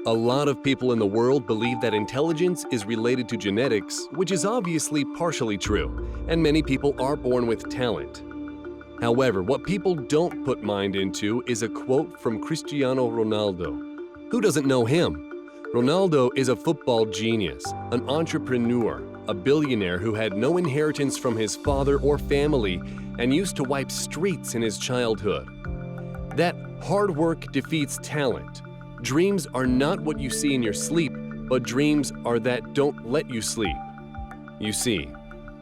A lot of people in the world believe that intelligence is related to genetics, which is obviously partially true, and many people are born with talent. However, what people don't put mind into is a quote from Cristiano Ronaldo. Who doesn't know him? Ronaldo is a football genius, an entrepreneur, a billionaire who had no inheritance from his father or family and used to wipe streets in his childhood. That hard work defeats talent. Dreams are not what you see in your sleep, but dreams are that don't let you sleep. You see,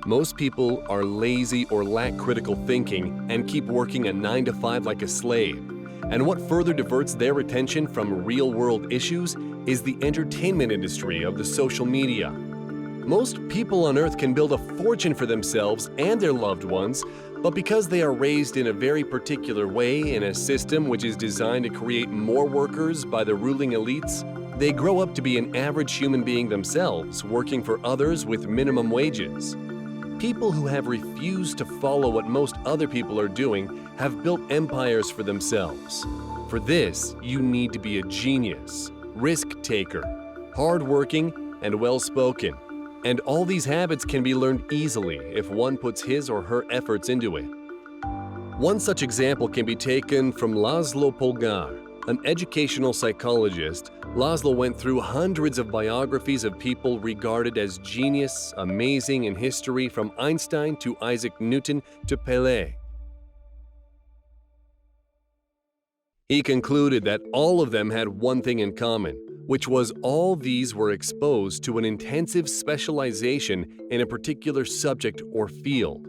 most people are lazy or lack critical thinking and keep working a 9-to-5 like a slave. And what further diverts their attention from real-world issues is the entertainment industry of the social media. Most people on Earth can build a fortune for themselves and their loved ones, but because they are raised in a very particular way in a system which is designed to create more workers by the ruling elites, they grow up to be an average human being themselves, working for others with minimum wages. People who have refused to follow what most other people are doing have built empires for themselves. For this, you need to be a genius, risk-taker, hard-working, and well-spoken. And all these habits can be learned easily if one puts his or her efforts into it. One such example can be taken from Laszlo Polgar, an educational psychologist. Laszlo went through hundreds of biographies of people regarded as genius, amazing in history, from Einstein to Isaac Newton to Pelé. He concluded that all of them had one thing in common, which was all these were exposed to an intensive specialization in a particular subject or field.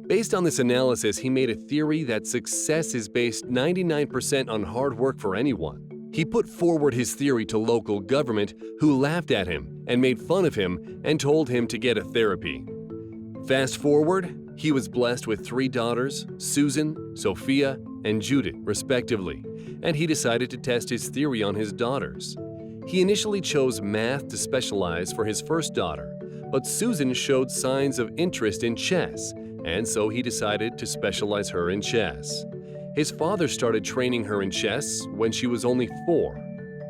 Based on this analysis, he made a theory that success is based 99% on hard work for anyone. He put forward his theory to local government, who laughed at him and made fun of him and told him to get a therapy. Fast forward, he was blessed with 3 daughters, Susan, Sophia, and Judith, respectively, and he decided to test his theory on his daughters. He initially chose math to specialize for his first daughter, but Susan showed signs of interest in chess, and so he decided to specialize her in chess. His father started training her in chess when she was only 4.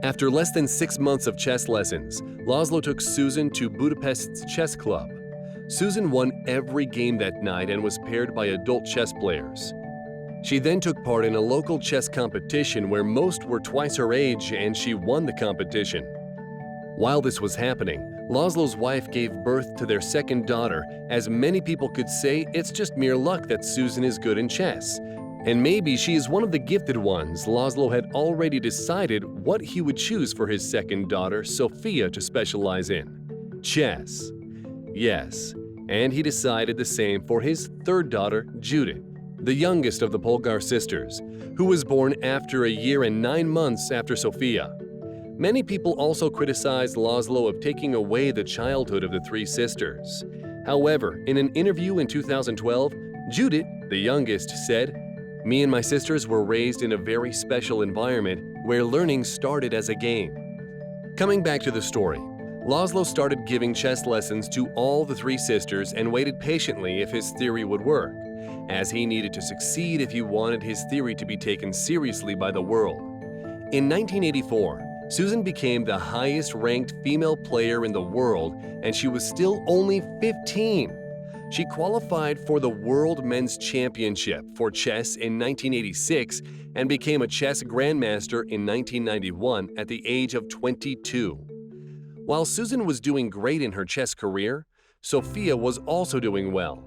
After less than 6 months of chess lessons, Laszlo took Susan to Budapest's chess club. Susan won every game that night and was paired by adult chess players. She then took part in a local chess competition where most were twice her age, and she won the competition. While this was happening, Laszlo's wife gave birth to their second daughter, as many people could say it's just mere luck that Susan is good in chess. And maybe she is one of the gifted ones. Laszlo had already decided what he would choose for his second daughter, Sophia, to specialize in: chess. Yes, and he decided the same for his third daughter, Judith, the youngest of the Polgar sisters, who was born after a year and 9 months after Sophia. Many people also criticized Laszlo of taking away the childhood of the 3 sisters. However, in an interview in 2012, Judith, the youngest, said, "Me and my sisters were raised in a very special environment where learning started as a game." Coming back to the story, Laszlo started giving chess lessons to all the 3 sisters and waited patiently if his theory would work, as he needed to succeed if he wanted his theory to be taken seriously by the world. In 1984, Susan became the highest-ranked female player in the world, and she was still only 15. She qualified for the World Men's Championship for chess in 1986 and became a chess grandmaster in 1991 at the age of 22. While Susan was doing great in her chess career, Sophia was also doing well.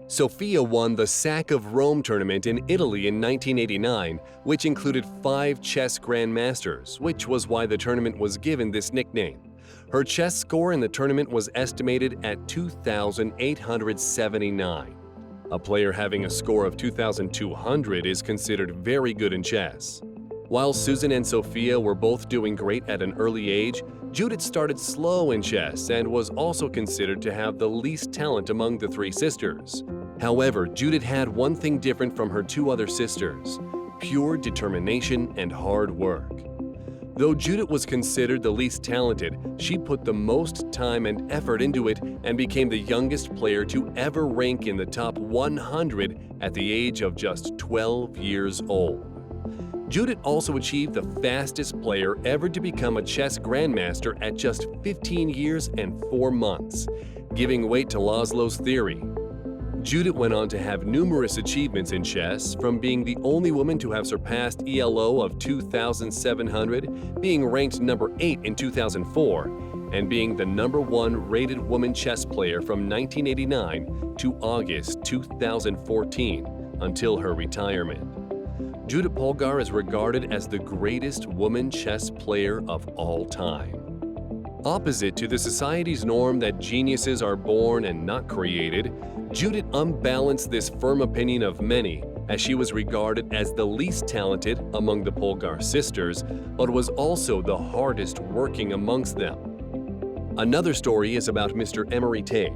Sophia won the Sack of Rome tournament in Italy in 1989, which included 5 chess grandmasters, which was why the tournament was given this nickname. Her chess score in the tournament was estimated at 2,879. A player having a score of 2,200 is considered very good in chess. While Susan and Sophia were both doing great at an early age, Judith started slow in chess and was also considered to have the least talent among the 3 sisters. However, Judith had one thing different from her 2 other sisters: pure determination and hard work. Though Judith was considered the least talented, she put the most time and effort into it and became the youngest player to ever rank in the top 100 at the age of just 12 years old. Judith also achieved the fastest player ever to become a chess grandmaster at just 15 years and 4 months, giving weight to Laszlo's theory. Judith went on to have numerous achievements in chess, from being the only woman to have surpassed ELO of 2,700, being ranked number 8 in 2004, and being the number 1 rated woman chess player from 1989 to August 2014 until her retirement. Judith Polgar is regarded as the greatest woman chess player of all time. Opposite to the society's norm that geniuses are born and not created, Judith unbalanced this firm opinion of many, as she was regarded as the least talented among the Polgar sisters, but was also the hardest working amongst them. Another story is about Mr. Emery Tate.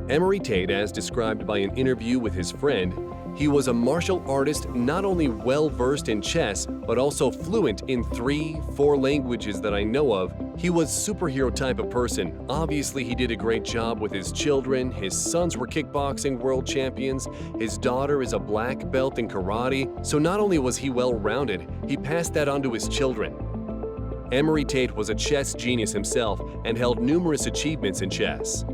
Emery Tate, as described by an interview with his friend, he was a martial artist not only well-versed in chess, but also fluent in 3-4 languages that I know of. He was superhero type of person. Obviously, he did a great job with his children. His sons were kickboxing world champions. His daughter is a black belt in karate. So not only was he well-rounded, he passed that on to his children. Emery Tate was a chess genius himself and held numerous achievements in chess.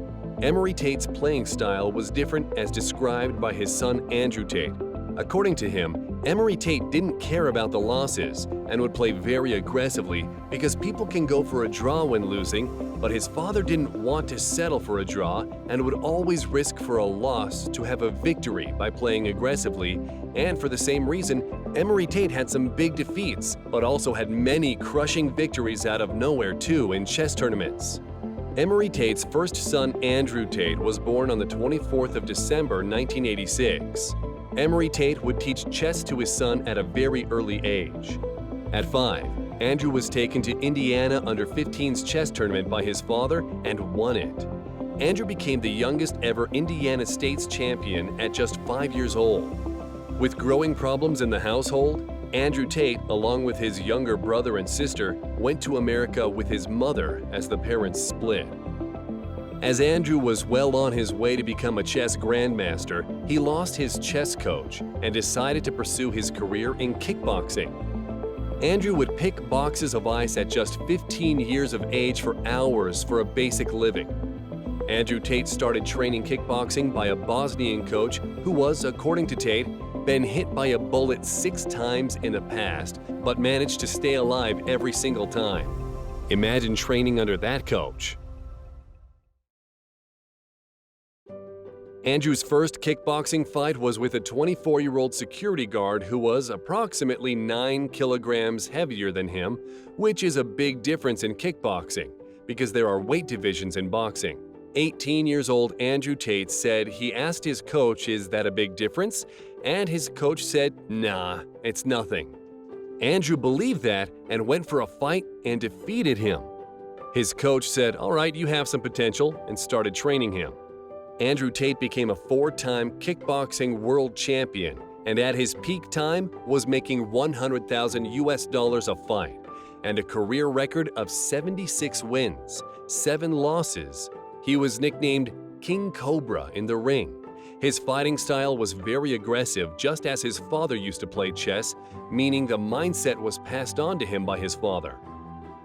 Emery Tate's playing style was different as described by his son Andrew Tate. According to him, Emery Tate didn't care about the losses and would play very aggressively because people can go for a draw when losing, but his father didn't want to settle for a draw and would always risk for a loss to have a victory by playing aggressively, and for the same reason, Emery Tate had some big defeats, but also had many crushing victories out of nowhere too in chess tournaments. Emery Tate's first son, Andrew Tate, was born on the 24th of December 1986. Emery Tate would teach chess to his son at a very early age. At 5, Andrew was taken to Indiana under-15s chess tournament by his father and won it. Andrew became the youngest ever Indiana States champion at just 5 years old. With growing problems in the household, Andrew Tate, along with his younger brother and sister, went to America with his mother as the parents split. As Andrew was well on his way to become a chess grandmaster, he lost his chess coach and decided to pursue his career in kickboxing. Andrew would pick boxes of ice at just 15 years of age for hours for a basic living. Andrew Tate started training kickboxing by a Bosnian coach who was, according to Tate, been hit by a bullet 6 times in the past, but managed to stay alive every single time. Imagine training under that coach. Andrew's first kickboxing fight was with a 24-year-old security guard who was approximately 9 kilograms heavier than him, which is a big difference in kickboxing, because there are weight divisions in boxing. 18 years old Andrew Tate said he asked his coach, "Is that a big difference?" And his coach said, "Nah, it's nothing." Andrew believed that and went for a fight and defeated him. His coach said, "All right, you have some potential," and started training him. Andrew Tate became a 4-time kickboxing world champion, and at his peak time was making $100,000 a fight, and a career record of 76 wins, 7 losses. He was nicknamed King Cobra in the ring. His fighting style was very aggressive, just as his father used to play chess, meaning the mindset was passed on to him by his father.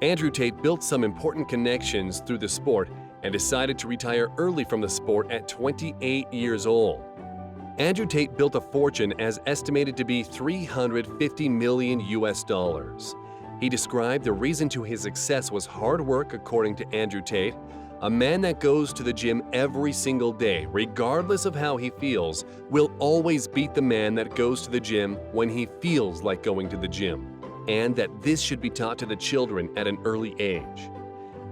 Andrew Tate built some important connections through the sport and decided to retire early from the sport at 28 years old. Andrew Tate built a fortune as estimated to be $350 million. He described the reason to his success was hard work, according to Andrew Tate. A man that goes to the gym every single day, regardless of how he feels, will always beat the man that goes to the gym when he feels like going to the gym, and that this should be taught to the children at an early age.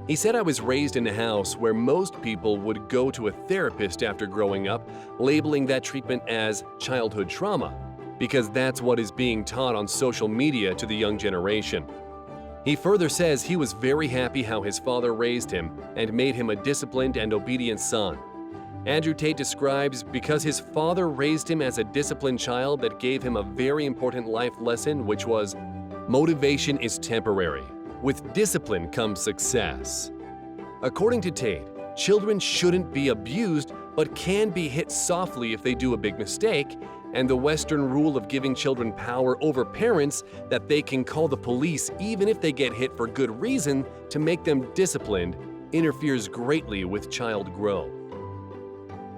He said, "I was raised in a house where most people would go to a therapist after growing up, labeling that treatment as childhood trauma, because that's what is being taught on social media to the young generation." He further says he was very happy how his father raised him and made him a disciplined and obedient son. Andrew Tate describes, because his father raised him as a disciplined child, that gave him a very important life lesson, which was, motivation is temporary. With discipline comes success. According to Tate, children shouldn't be abused, but can be hit softly if they do a big mistake, And the Western rule of giving children power over parents, that they can call the police even if they get hit for good reason to make them disciplined, interferes greatly with child growth.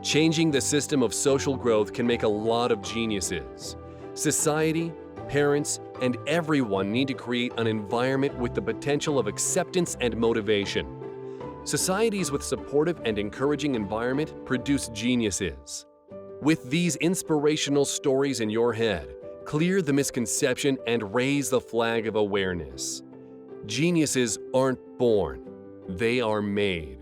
Changing the system of social growth can make a lot of geniuses. Society, parents, and everyone need to create an environment with the potential of acceptance and motivation. Societies with supportive and encouraging environment produce geniuses. With these inspirational stories in your head, clear the misconception and raise the flag of awareness. Geniuses aren't born, they are made.